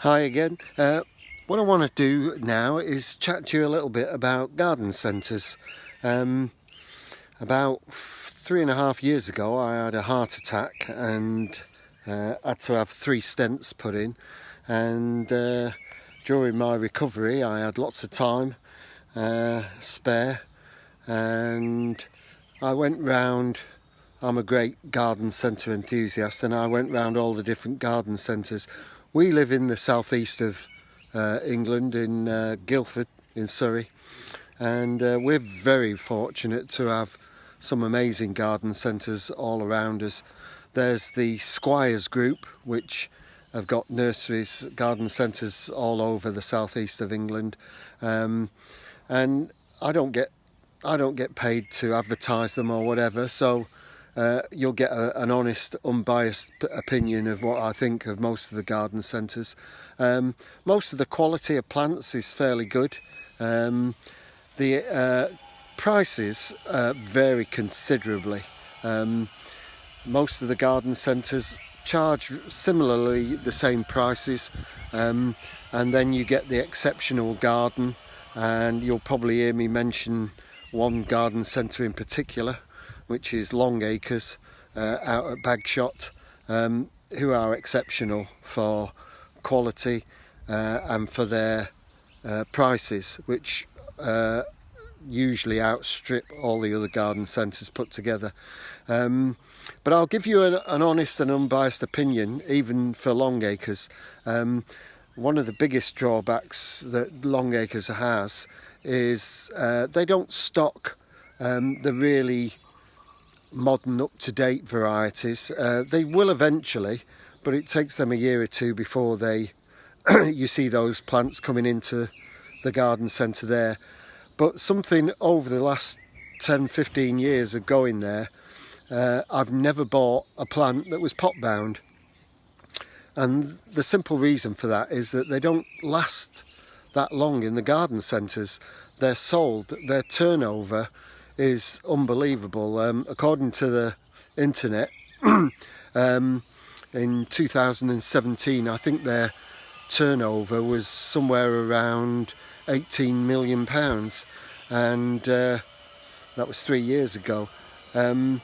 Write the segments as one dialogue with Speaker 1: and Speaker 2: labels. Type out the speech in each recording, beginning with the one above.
Speaker 1: Hi again. What I want to do now is chat to you a little bit about garden centres. About 3.5 years ago I had a heart attack and had to have 3 stents put in, and during my recovery I had lots of time spare, and I went round. I'm a great garden centre enthusiast, and I went round all the different garden centres. We live in the southeast of England, in Guildford in Surrey, and we're very fortunate to have some amazing garden centres all around us. There's the Squires group, which have got nurseries, garden centres all over the southeast of England, and I don't get paid to advertise them or whatever, so you'll get an honest, unbiased opinion of what I think of most of the garden centres. Most of the quality of plants is fairly good. The prices vary considerably. Most of the garden centres charge similarly the same prices, and then you get the exceptional garden, and you'll probably hear me mention one garden centre in particular, which is Longacres out at Bagshot, who are exceptional for quality and for their prices, which usually outstrip all the other garden centres put together. But I'll give you an honest and unbiased opinion, even for Longacres. One of the biggest drawbacks that Longacres has is they don't stock the really modern, up-to-date varieties. They will eventually, but it takes them a year or two before they you see those plants coming into the garden centre there. But something over the last 10-15 years of going there, I've never bought a plant that was pot bound, and the simple reason for that is that they don't last that long in the garden centres. They're sold, their turnover is unbelievable. According to the internet, in 2017 I think their turnover was somewhere around £18 million, and that was 3 years ago. Their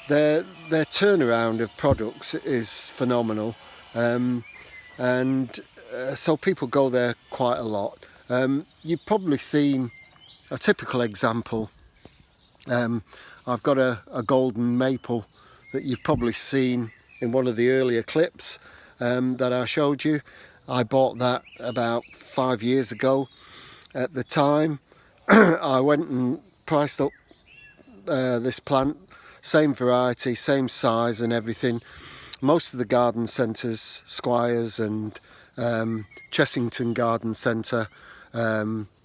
Speaker 1: turnaround of products is phenomenal, and so people go there quite a lot. You've probably seen a typical example. I've got a golden maple that you've probably seen in one of the earlier clips that I showed you. I bought that about 5 years ago. At the time, I went and priced up this plant, same variety, same size and everything. Most of the garden centres, Squires and Chessington Garden Centre,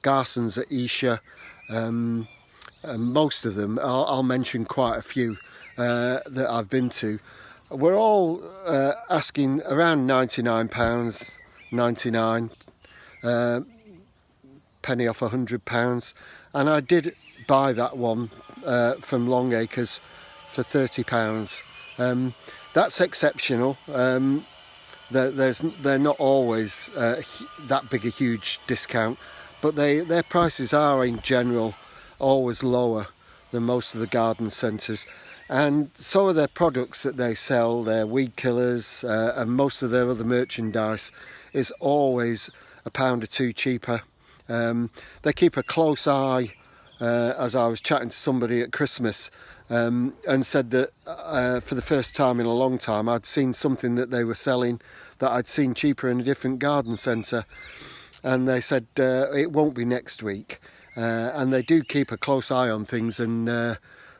Speaker 1: Garson's at Esher, most of them, I'll mention quite a few that I've been to, we're all asking around £99.99, penny off £100, and I did buy that one from Longacres for £30. That's exceptional. They're not always that big a huge discount, but their prices are in general always lower than most of the garden centres, and so are their products that they sell, their weed killers and most of their other merchandise is always £1 or £2 cheaper. They keep a close eye, as I was chatting to somebody at Christmas, and said that for the first time in a long time I'd seen something that they were selling that I'd seen cheaper in a different garden centre, and they said it won't be next week. And they do keep a close eye on things, and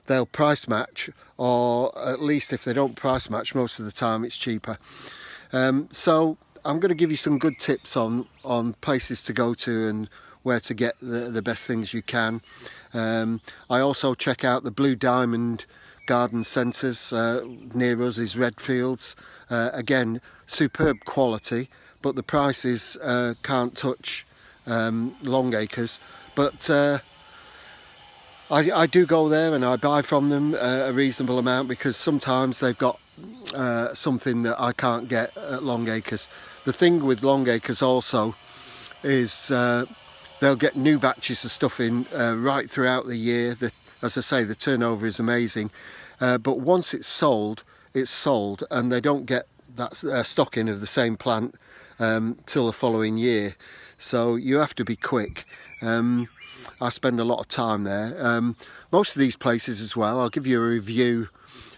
Speaker 1: they'll price match, or at least if they don't price match, most of the time it's cheaper. So I'm going to give you some good tips on places to go to and where to get the best things you can. I also check out the Blue Diamond Garden Centres. Near us is Redfields. Again, superb quality, but the prices can't touch Longacres. But I do go there and I buy from them a reasonable amount, because sometimes they've got something that I can't get at Longacres. The thing with Longacres also is they'll get new batches of stuff in right throughout the year. As I say, the turnover is amazing, but once it's sold, and they don't get that stock in of the same plant till the following year. So you have to be quick. I spend a lot of time there. Most of these places as well, I'll give you a review.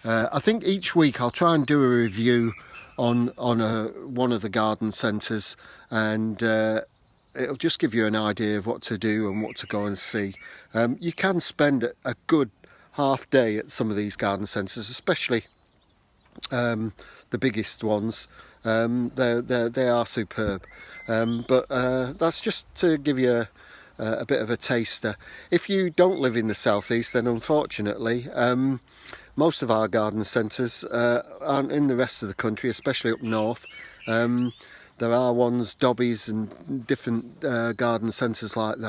Speaker 1: I think each week I'll try and do a review on one of the garden centres, and it'll just give you an idea of what to do and what to go and see. You can spend a good half day at some of these garden centres, especially the biggest ones. They are superb, but that's just to give you a bit of a taster. If you don't live in the southeast, then unfortunately most of our garden centres aren't in the rest of the country, especially up north. There are ones, Dobbies and different garden centres like that.